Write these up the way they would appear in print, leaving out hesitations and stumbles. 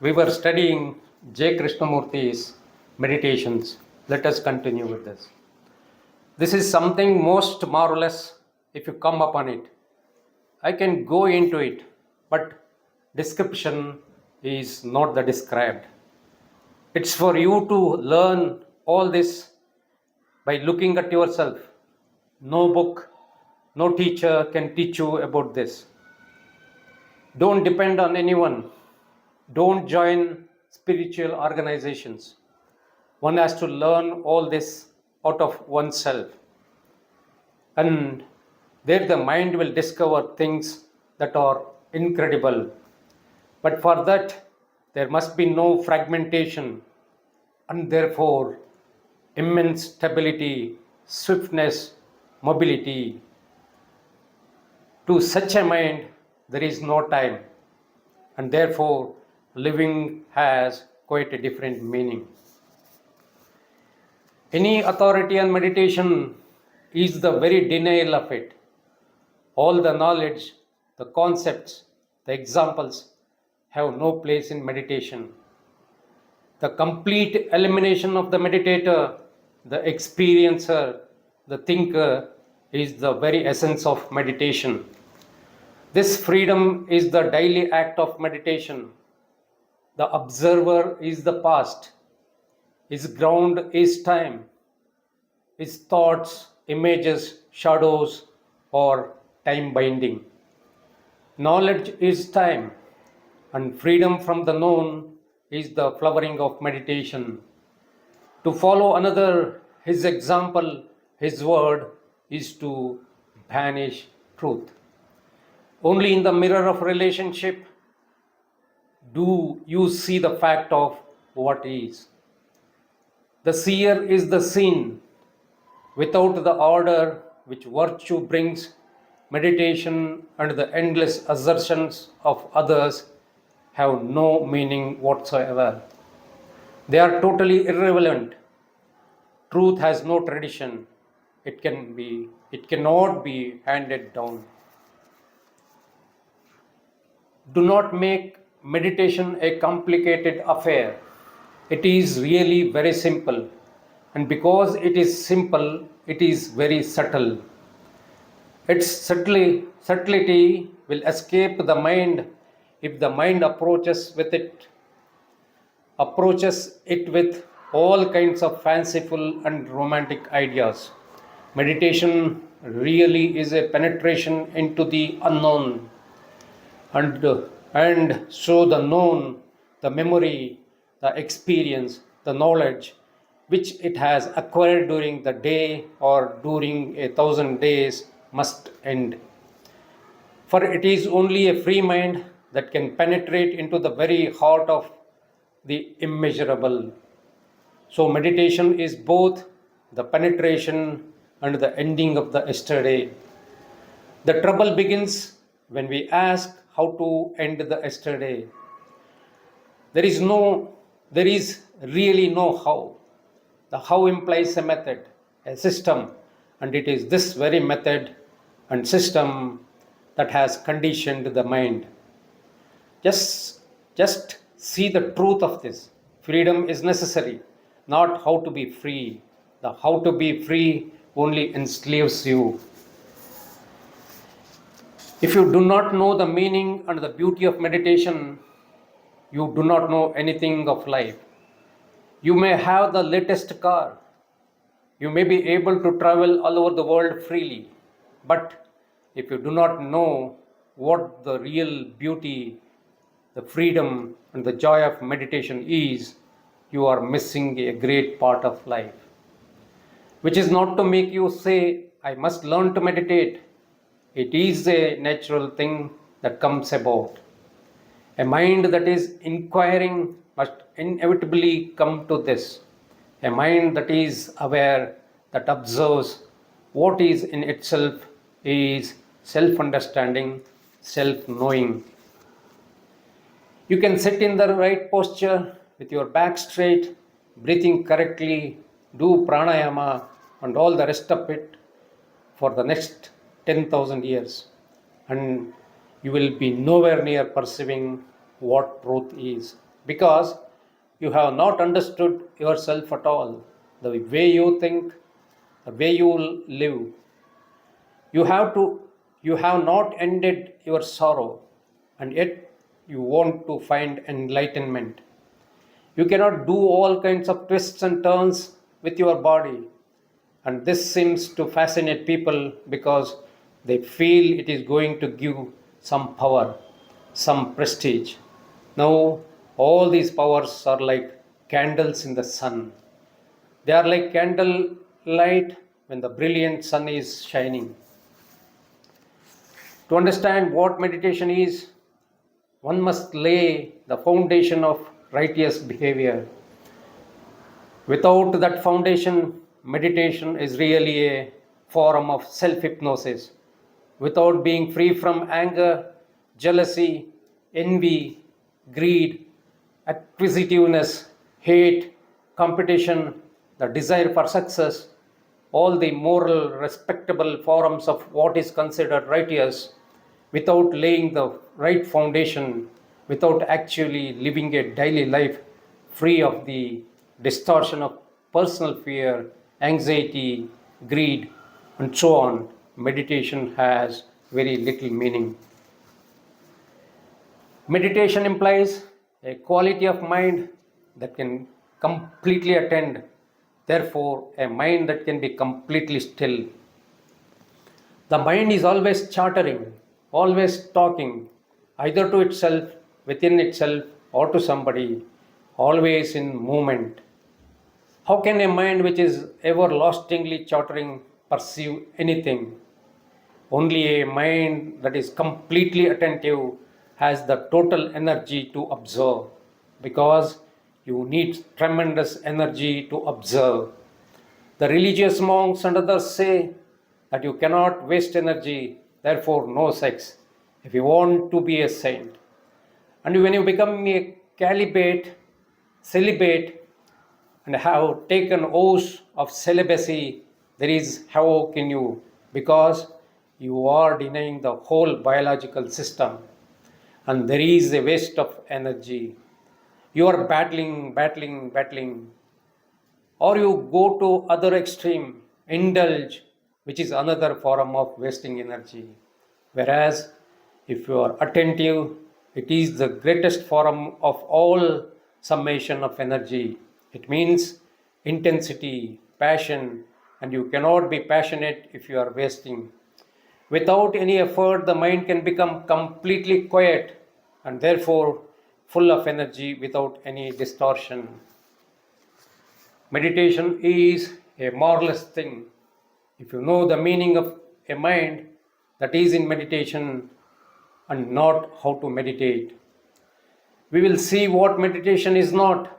We were studying J. Krishnamurti's meditations. Let us continue with this. This is something most marvelous if you come upon it. I can go into it, but description is not the described. It's for you to learn all this by looking at yourself. No book, no teacher can teach you about this. Don't depend on anyone. Don't join spiritual organizations. One has to learn all this out of oneself. And there the mind will discover things that are incredible. But for that, there must be no fragmentation and therefore immense stability, swiftness, mobility. To such a mind, there is no time, and therefore living has quite a different meaning. Any authority on meditation is the very denial of it. All the knowledge, the concepts, the examples have no place in meditation. The complete elimination of the meditator, the experiencer, the thinker is the very essence of meditation. This freedom is the daily act of meditation. The observer is the past. His ground is time. His thoughts, images, shadows, or time binding. Knowledge is time, and freedom from the known is the flowering of meditation. To follow another, his example, his word, is to banish truth. Only in the mirror of relationship do you see the fact of what is. The seer is the seen. Without the order which virtue brings, meditation and the endless assertions of others have no meaning whatsoever. They are totally irrelevant. Truth has no tradition. It cannot be handed down. Do not make meditation a complicated affair. It is really very simple. And because it is simple, it is very subtle. Its subtlety will escape the mind if the mind approaches it with all kinds of fanciful and romantic ideas. Meditation really is a penetration into the unknown, and so the known, the memory, the experience, the knowledge which it has acquired during the day or during 1,000 days must end. For it is only a free mind that can penetrate into the very heart of the immeasurable. So meditation is both the penetration and the ending of the yesterday. The trouble begins when we ask how to end the yesterday. There is really no how. The how implies a method, a system, and it is this very method and system that has conditioned the mind. Just see the truth of this. Freedom is necessary, not how to be free. The how to be free only enslaves you. If you do not know the meaning and the beauty of meditation, you do not know anything of life. You may have the latest car. You may be able to travel all over the world freely. But if you do not know what the real beauty, the freedom, and the joy of meditation is, you are missing a great part of life. Which is not to make you say, I must learn to meditate. It is a natural thing that comes about. A mind that is inquiring must inevitably come to this. A mind that is aware, that observes what is in itself, is self-understanding, self-knowing. You can sit in the right posture with your back straight, breathing correctly, do pranayama and all the rest of it for the next 10,000 years, and you will be nowhere near perceiving what truth is. because you have not understood yourself at all. The way you think, the way you live, you have to you have not ended your sorrow, and yet you want to find enlightenment. You cannot do all kinds of twists and turns with your body. And this seems to fascinate people because they feel it is going to give some power, some prestige. Now, all these powers are like candles in the sun. They are like candle light when the brilliant sun is shining. To understand what meditation is, one must lay the foundation of righteous behavior. Without that foundation, meditation is really a form of self hypnosis. Without being free from anger, jealousy, envy, greed, acquisitiveness, hate, competition, the desire for success, all the moral, respectable forms of what is considered righteous, without laying the right foundation, without actually living a daily life free of the distortion of personal fear, anxiety, greed, and so on, meditation has very little meaning. Meditation implies a quality of mind that can completely attend, therefore, a mind that can be completely still. The mind is always chattering, always talking, either to itself, within itself, or to somebody, always in movement. How can a mind which is everlastingly chattering perceive anything? Only a mind that is completely attentive has the total energy to observe, because you need tremendous energy to observe. The religious monks and others say that you cannot waste energy, therefore, no sex, if you want to be a saint. And when you become a celibate, and have taken oaths of celibacy, there is havoc in you, because you are denying the whole biological system, and there is a waste of energy. You are battling, or you go to other extreme, indulge, which is another form of wasting energy. Whereas if you are attentive, it is the greatest form of all summation of energy. It means intensity, passion, and you cannot be passionate if you are wasting. Without any effort, the mind can become completely quiet and therefore full of energy without any distortion. Meditation is a marvelous thing. If you know the meaning of a mind that is in meditation and not how to meditate, we will see what meditation is not.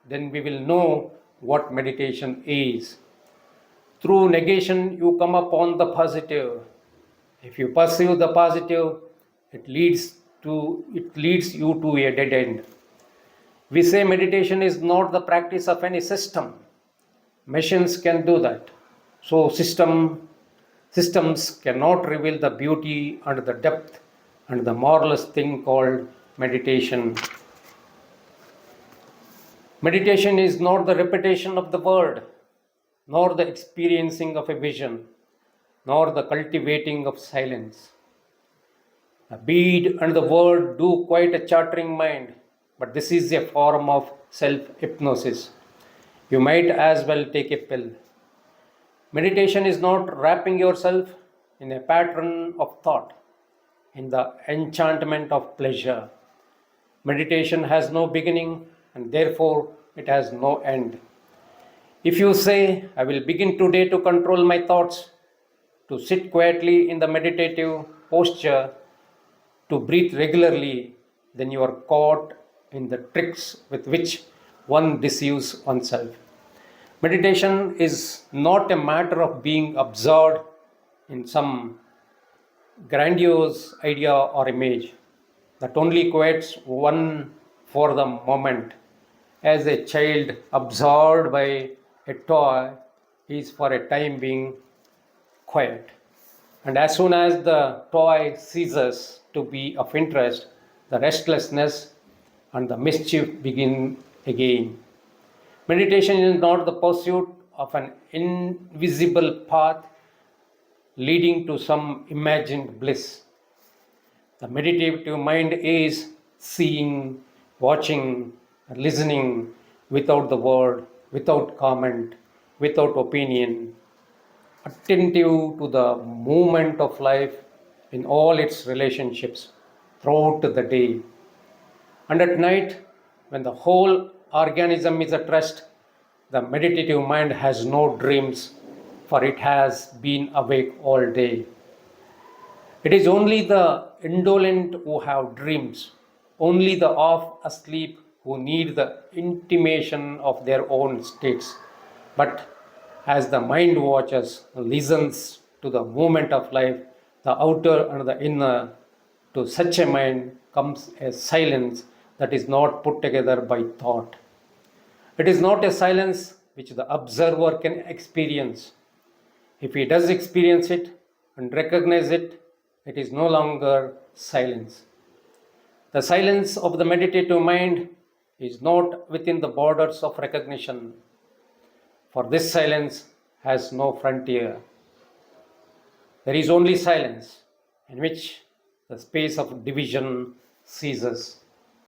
Then we will know what meditation is. Through negation, you come upon the positive. If you pursue the positive, it leads you to a dead end. We say meditation is not the practice of any system. Machines can do that. So systems cannot reveal the beauty and the depth and the marvelous thing called meditation. Meditation is not the repetition of the word, nor the experiencing of a vision, nor the cultivating of silence. The bead and the word do quite a chattering mind, but this is a form of self-hypnosis. You might as well take a pill. Meditation is not wrapping yourself in a pattern of thought, in the enchantment of pleasure. Meditation has no beginning and therefore it has no end. If you say, I will begin today to control my thoughts, to sit quietly in the meditative posture, to breathe regularly, then you are caught in the tricks with which one deceives oneself. Meditation is not a matter of being absorbed in some grandiose idea or image that only quiets one for the moment. As a child absorbed by a toy is for a time being quiet. And as soon as the toy ceases to be of interest, the restlessness and the mischief begin again. Meditation is not the pursuit of an invisible path leading to some imagined bliss. The meditative mind is seeing, watching, listening without the word, without comment, without opinion, attentive to the movement of life in all its relationships throughout the day. And at night, when the whole organism is at rest, the meditative mind has no dreams, for it has been awake all day. It is only the indolent who have dreams, only the half asleep who need the intimation of their own states. But as the mind watches, listens to the movement of life, the outer and the inner, to such a mind comes a silence that is not put together by thought. It is not a silence which the observer can experience. If he does experience it and recognize it, it is no longer silence. The silence of the meditative mind is not within the borders of recognition, for this silence has no frontier. There is only silence in which the space of division ceases.